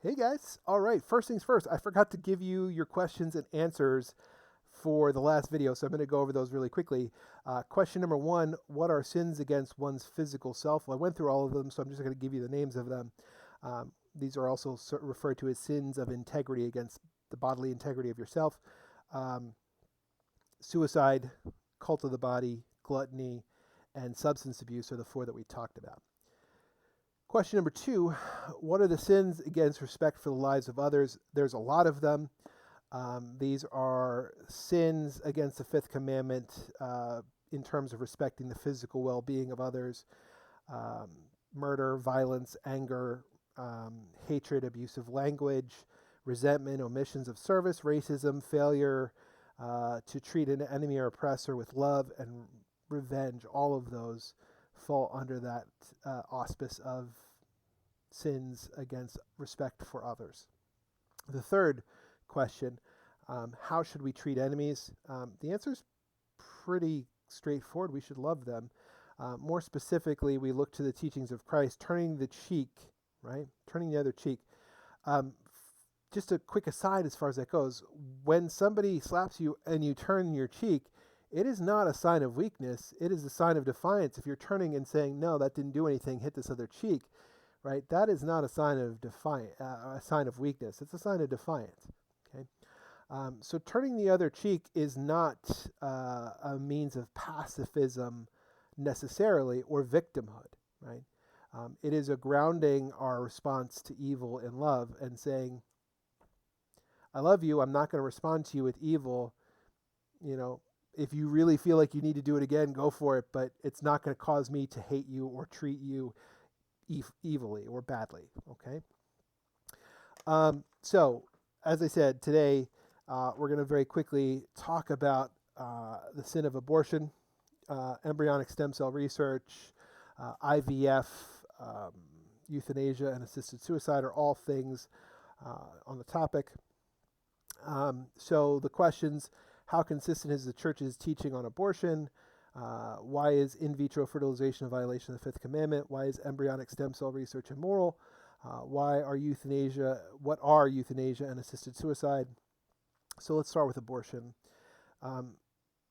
Hey guys. All right. First things first, I forgot to give you your questions and answers for the last video, so I'm going to go over those really quickly. Question number one: what are sins against one's physical self? Well, I went through all of them, so I'm just going to give you the names of them. These are also referred to as sins of integrity against the bodily integrity of yourself. Um, Suicide, cult of the body, gluttony, and substance abuse are the four that we talked about. Question number two: what are the sins against respect for the lives of others? There's a lot of them. These are sins against the fifth commandment in terms of respecting the physical well being of others: murder, violence, anger, hatred, abusive language, resentment, omissions of service, racism, failure to treat an enemy or oppressor with love and revenge. All of those fall under that auspice of sins against respect for others. The third question: how should we treat enemies? The answer is pretty straightforward. We should love them. More specifically, we look to the teachings of Christ, turning the cheek, right? Turning the other cheek. Um, just a quick aside as far as that goes: when somebody slaps you and you turn your cheek, it is not a sign of weakness. It is a sign of defiance. If you're turning and saying, "No, that didn't do anything. Hit this other cheek," right? That is not a sign of a sign of weakness. It's a sign of defiance. Okay. So turning the other cheek is not a means of pacifism necessarily or victimhood, right? It is a grounding our response to evil in love and saying, "I love you. I'm not going to respond to you with evil. You know, if you really feel like you need to do it again, go for it. But it's not going to cause me to hate you or treat you evilly or badly." Okay. So, as I said, today we're going to very quickly talk about the sin of abortion, embryonic stem cell research, IVF, euthanasia, and assisted suicide are all things on the topic. So the questions: how consistent is the church's teaching on abortion? Why is in vitro fertilization a violation of the fifth commandment? Why is embryonic stem cell research immoral? What are euthanasia and assisted suicide? So let's start with abortion. Um,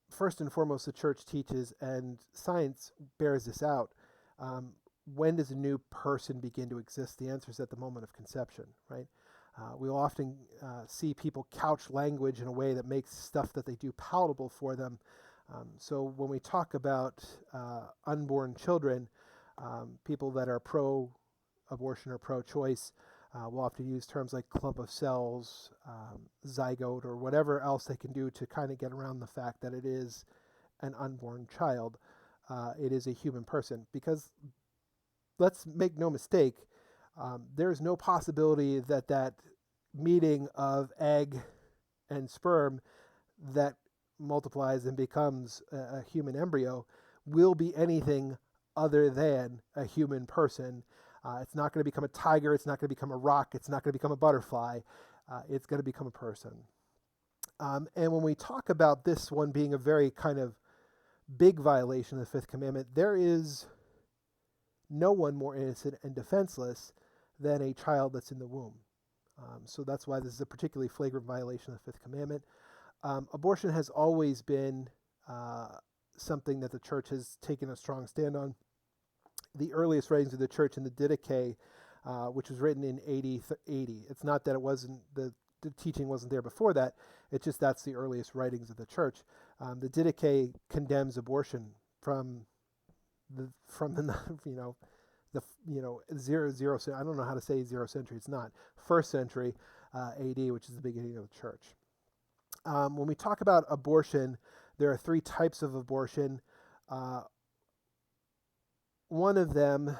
First and foremost, the church teaches, and science bears this out. Um, when does a new person begin to exist? The answer is at the moment of conception, right? We'll often see people couch language in a way that makes stuff that they do palatable for them. So when we talk about unborn children, people that are pro-abortion or pro-choice will often use terms like clump of cells, zygote, or whatever else they can do to kind of get around the fact that it is an unborn child. It is a human person. Because let's make no mistake, there is no possibility that that meeting of egg and sperm that multiplies and becomes a human embryo will be anything other than a human person. It's not going to become a tiger. It's not going to become a rock. It's not going to become a butterfly. It's going to become a person. And when we talk about this one being a very kind of big violation of the fifth commandment, there is no one more innocent and defenseless than a child that's in the womb. So that's why this is a particularly flagrant violation of the fifth commandment. Abortion has always been something that the church has taken a strong stand on. The earliest writings of the church in the Didache, which was written in AD 80. It's not that it wasn't the teaching wasn't there before that. It's just that's the earliest writings of the church. The Didache condemns abortion from the zero. I don't know how to say 0th century. It's not first century AD, which is the beginning of the church. When we talk about abortion, there are three types of abortion. One of them,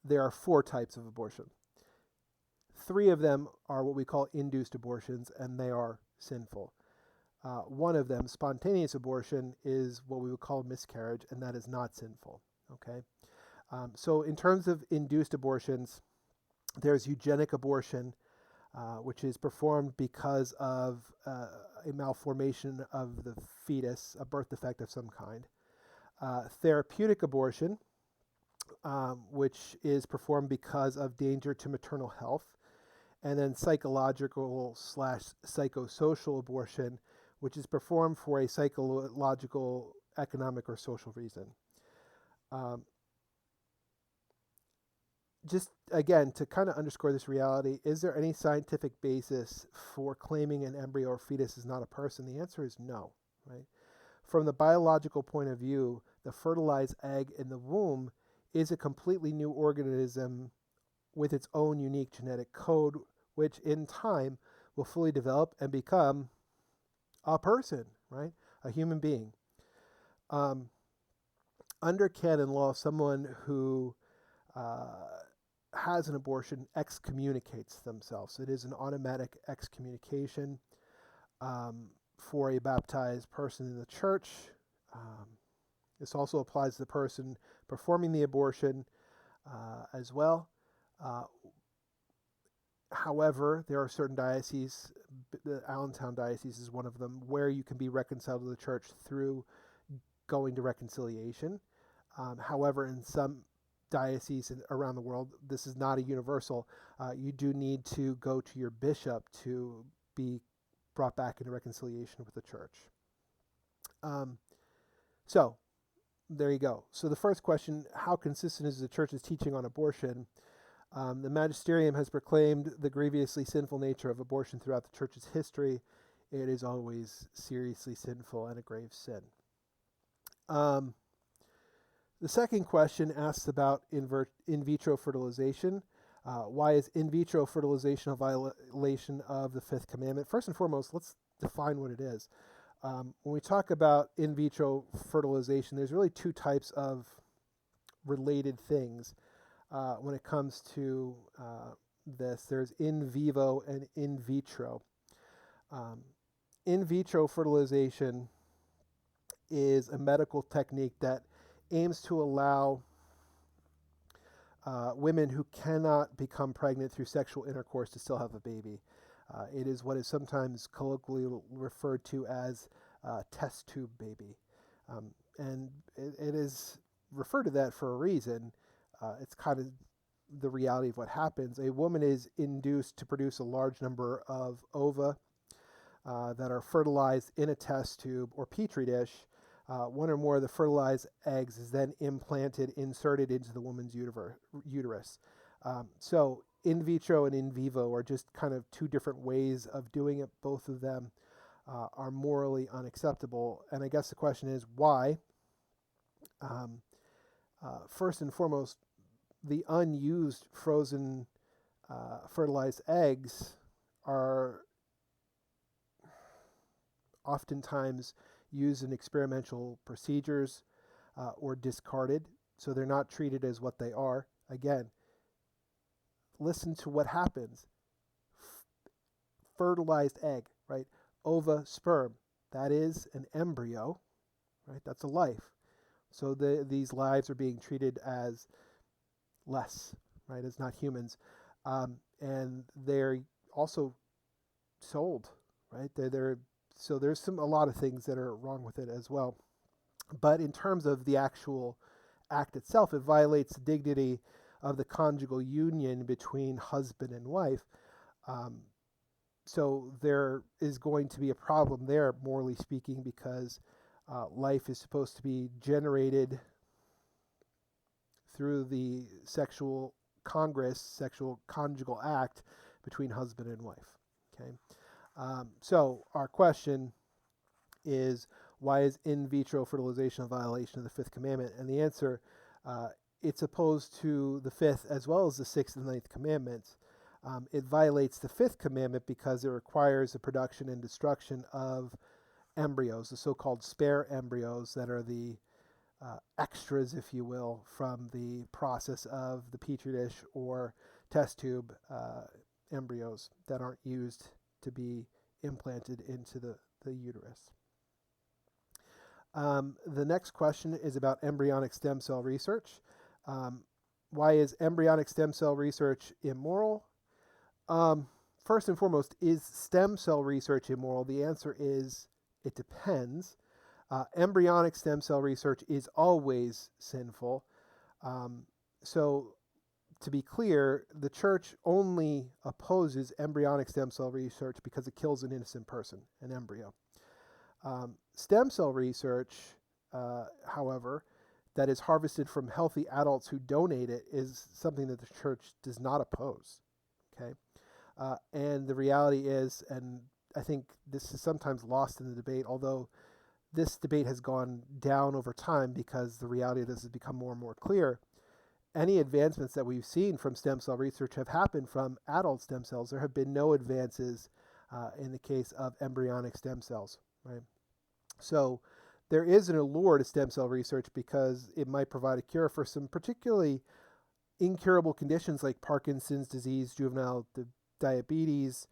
there are four types of abortion. Three of them are what we call induced abortions, and they are sinful. One of them, spontaneous abortion, is what we would call miscarriage, and that is not sinful. Okay. So in terms of induced abortions, there's eugenic abortion, which is performed because of a malformation of the fetus, a birth defect of some kind. Therapeutic abortion, which is performed because of danger to maternal health, and then psychological slash psychosocial abortion, which is performed for a psychological, economic, or social reason. Just again, to kind of underscore this reality, is there any scientific basis for claiming an embryo or fetus is not a person? The answer is no, right? From the biological point of view, the fertilized egg in the womb is a completely new organism with its own unique genetic code, which in time will fully develop and become a person, right? A human being. Under canon law, someone who has an abortion excommunicates themselves. It is an automatic excommunication for a baptized person in the church. This also applies to the person performing the abortion as well. However, there are certain dioceses, the Allentown Diocese is one of them, where you can be reconciled to the church through going to reconciliation. However, in some dioceses around the world, this is not a universal. You do need to go to your bishop to be brought back into reconciliation with the church. So, there you go. So the first question, how consistent is the church's teaching on abortion? The magisterium has proclaimed the grievously sinful nature of abortion throughout the church's history. It is always seriously sinful and a grave sin. The second question asks about in vitro fertilization. Why is in vitro fertilization a violation of the fifth commandment? First and foremost, let's define what it is. When we talk about in vitro fertilization, there's really two types of related things. When it comes to this, there's in vivo and in vitro. In vitro fertilization is a medical technique that aims to allow women who cannot become pregnant through sexual intercourse to still have a baby. It is what is sometimes colloquially referred to as test tube baby. And it is referred to that for a reason. It's kind of the reality of what happens. A woman is induced to produce a large number of ova that are fertilized in a test tube or petri dish. One or more of the fertilized eggs is then inserted into the woman's uterus. So in vitro and in vivo are just kind of two different ways of doing it. Both of them are morally unacceptable. And I guess the question is why? First and foremost, the unused frozen fertilized eggs are oftentimes used in experimental procedures or discarded, so they're not treated as what they are. Again, listen to what happens. Fertilized egg, right? Ova, sperm, that is an embryo, right? That's a life. So these lives are being treated as less, right? As not humans. And they're also sold, right? So there's a lot of things that are wrong with it as well. But in terms of the actual act itself, it violates the dignity of the conjugal union between husband and wife. So there is going to be a problem there, morally speaking, because life is supposed to be generated through the sexual conjugal act between husband and wife. Okay. So our question is, why is in vitro fertilization a violation of the fifth commandment? And the answer, it's opposed to the fifth as well as the sixth and ninth commandments. It violates the fifth commandment because it requires the production and destruction of embryos, the so-called spare embryos that are the extras, if you will, from the process of the petri dish or test tube embryos that aren't used to be implanted into the uterus. The next question is about embryonic stem cell research. Why is embryonic stem cell research immoral? First and foremost, is stem cell research immoral? The answer is it depends. Embryonic stem cell research is always sinful. So to be clear, the church only opposes embryonic stem cell research because it kills an innocent person, an embryo. Stem cell research, however, that is harvested from healthy adults who donate it is something that the church does not oppose. Okay, and the reality is, and I think this is sometimes lost in the debate, although this debate has gone down over time because the reality of this has become more and more clear. Any advancements that we've seen from stem cell research have happened from adult stem cells. There have been no advances in the case of embryonic stem cells, right? So there is an allure to stem cell research because it might provide a cure for some particularly incurable conditions like Parkinson's disease, juvenile diabetes,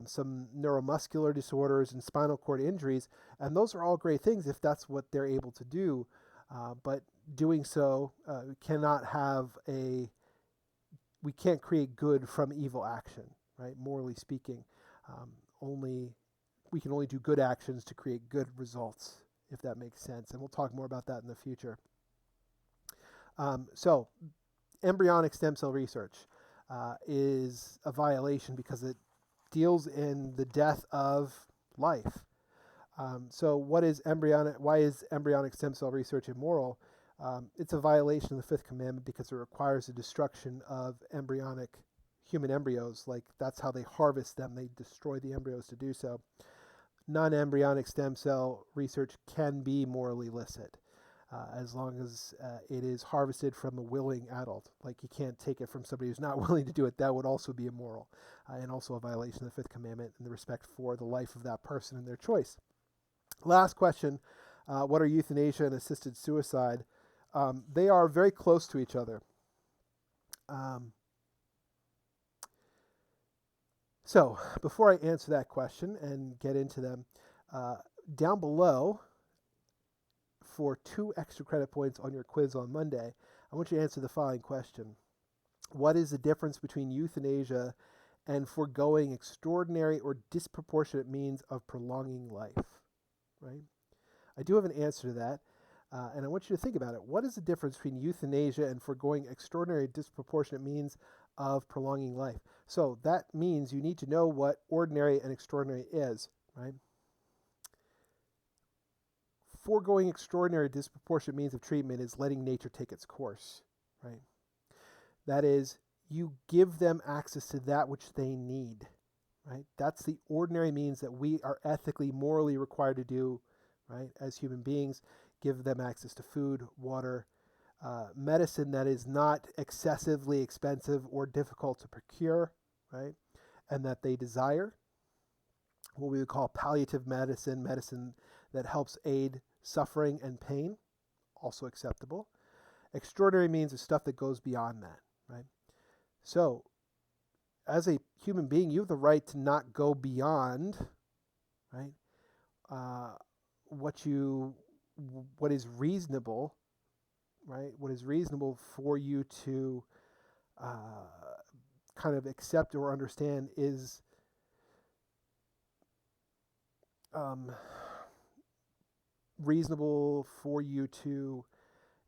some neuromuscular disorders, and spinal cord injuries. And those are all great things if that's what they're able to do. But doing so we can't create good from evil action, right? Morally speaking, we can only do good actions to create good results, if that makes sense. And we'll talk more about that in the future. So embryonic stem cell research is a violation because it deals in the death of life. So why is embryonic stem cell research immoral? It's a violation of the fifth commandment because it requires the destruction of embryonic human embryos. Like, that's how they harvest them. They destroy the embryos to do so. Non-embryonic stem cell research can be morally licit as long as it is harvested from a willing adult. Like, you can't take it from somebody who's not willing to do it. That would also be immoral and also a violation of the fifth commandment and the respect for the life of that person and their choice. Last question, what are euthanasia and assisted suicide? They are very close to each other. So before I answer that question and get into them, down below, for 2 extra credit points on your quiz on Monday, I want you to answer the following question. What is the difference between euthanasia and foregoing extraordinary or disproportionate means of prolonging life? Right? I do have an answer to that, and I want you to think about it. What is the difference between euthanasia and foregoing extraordinary, disproportionate means of prolonging life? So that means you need to know what ordinary and extraordinary is, right? Foregoing extraordinary, disproportionate means of treatment is letting nature take its course, right? That is, you give them access to that which they need, right? That's the ordinary means that we are ethically, morally required to do, right? As human beings, give them access to food, water, medicine that is not excessively expensive or difficult to procure, right? And that they desire. What we would call palliative medicine, medicine that helps aid suffering and pain, also acceptable. Extraordinary means is stuff that goes beyond that, right? So, as a human being, you have the right to not go beyond, right? What is reasonable, right? What is reasonable for you to kind of accept or understand is reasonable for you to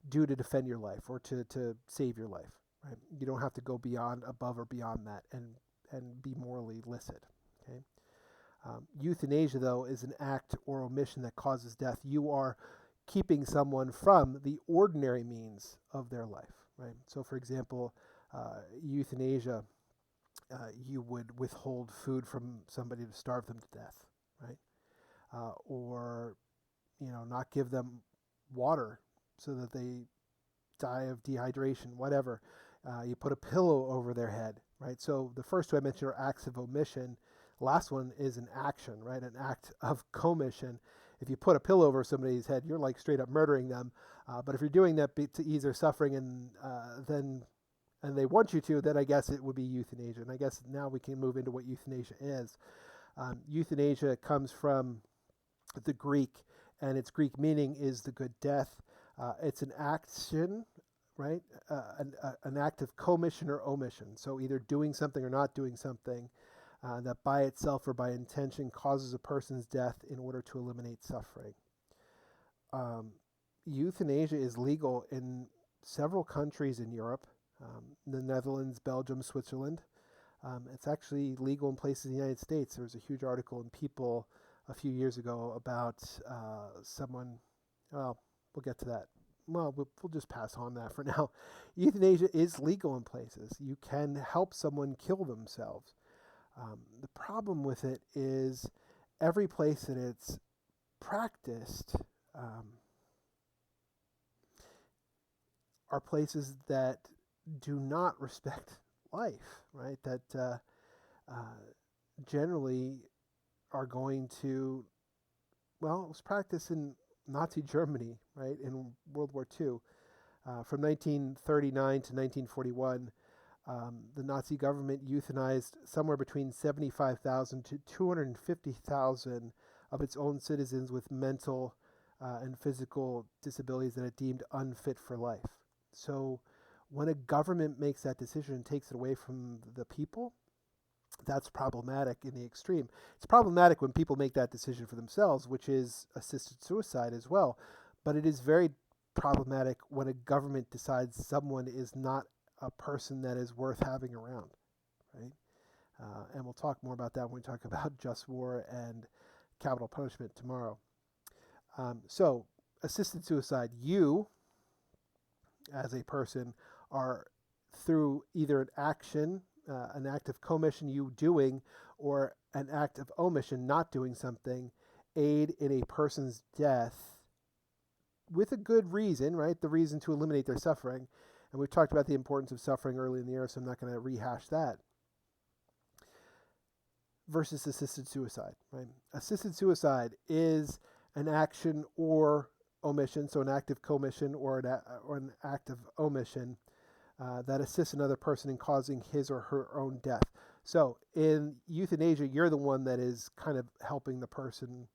do to defend your life or to save your life, right? You don't have to go above or beyond that and be morally licit, okay? Euthanasia, though, is an act or omission that causes death. You are keeping someone from the ordinary means of their life, right? So, for example, euthanasia, you would withhold food from somebody to starve them to death, right? Or, not give them water so that they die of dehydration, whatever. You put a pillow over their head, right? So the first two I mentioned are acts of omission. The last one is an action, right? An act of commission. If you put a pillow over somebody's head, you're like straight up murdering them. But if you're doing that to ease their suffering and they want you to, then I guess it would be euthanasia. And I guess now we can move into what euthanasia is. Euthanasia comes from the Greek, and its Greek meaning is the good death. It's an action, right? An act of commission or omission. So either doing something or not doing something that by itself or by intention causes a person's death in order to eliminate suffering. Euthanasia is legal in several countries in Europe. The Netherlands, Belgium, Switzerland. It's actually legal in places in the United States. There was a huge article in People a few years ago about someone. Well, we'll get to that. Well, we'll just pass on that for now. Euthanasia is legal in places. You can help someone kill themselves. The problem with it is every place that it's practiced are places that do not respect life, right? That generally are going to, well, it was practiced in Nazi Germany, right, in World War II. From 1939 to 1941, the Nazi government euthanized somewhere between 75,000 to 250,000 of its own citizens with mental and physical disabilities that it deemed unfit for life. So when a government makes that decision and takes it away from the people, that's problematic in the extreme. It's problematic when people make that decision for themselves, which is assisted suicide as well. But it is very problematic when a government decides someone is not a person that is worth having around, right? And we'll talk more about that when we talk about just war and capital punishment tomorrow. So, assisted suicide, you, as a person, are through either an act of commission, you doing, or an act of omission, not doing something, aid in a person's death with a good reason, right? The reason to eliminate their suffering. And we've talked about the importance of suffering early in the year, so I'm not going to rehash that. Versus assisted suicide, right? Assisted suicide is an action or omission, so an act of commission or an act of omission that assists another person in causing his or her own death. So in euthanasia, you're the one that is kind of helping the person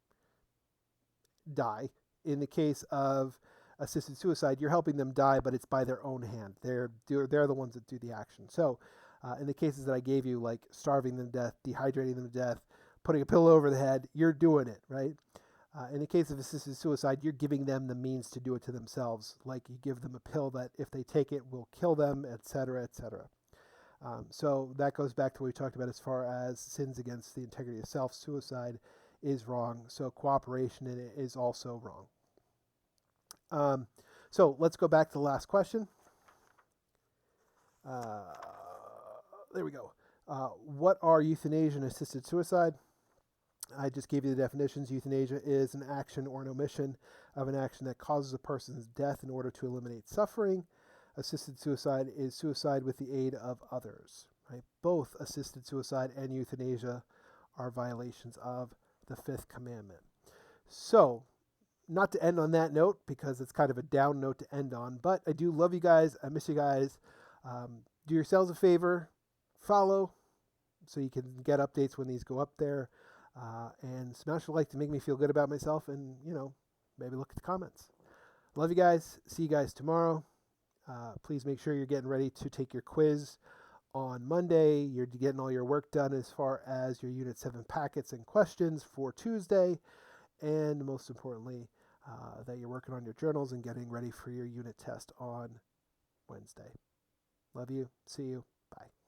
die. In the case of assisted suicide, you're helping them die, but it's by their own hand. They're the ones that do the action. So in the cases that I gave you, like starving them to death, dehydrating them to death, putting a pillow over the head, you're doing it, right? In the case of assisted suicide, you're giving them the means to do it to themselves. Like you give them a pill that if they take it will kill them, etc., etc. So that goes back to what we talked about as far as sins against the integrity of self. Suicide is wrong. So cooperation in it is also wrong. So let's go back to the last question. There we go. What are euthanasia and assisted suicide? I just gave you the definitions. Euthanasia is an action or an omission of an action that causes a person's death in order to eliminate suffering. Assisted suicide is suicide with the aid of others. Right? Both assisted suicide and euthanasia are violations of the fifth commandment. So, not to end on that note, because it's kind of a down note to end on, but I do love you guys. I miss you guys. Do yourselves a favor. Follow so you can get updates when these go up there. And smash the like to make me feel good about myself and, maybe look at the comments. Love you guys. See you guys tomorrow. Please make sure you're getting ready to take your quiz on Monday. You're getting all your work done as far as your Unit 7 packets and questions for Tuesday. And most importantly, that you're working on your journals and getting ready for your unit test on Wednesday. Love you. See you. Bye.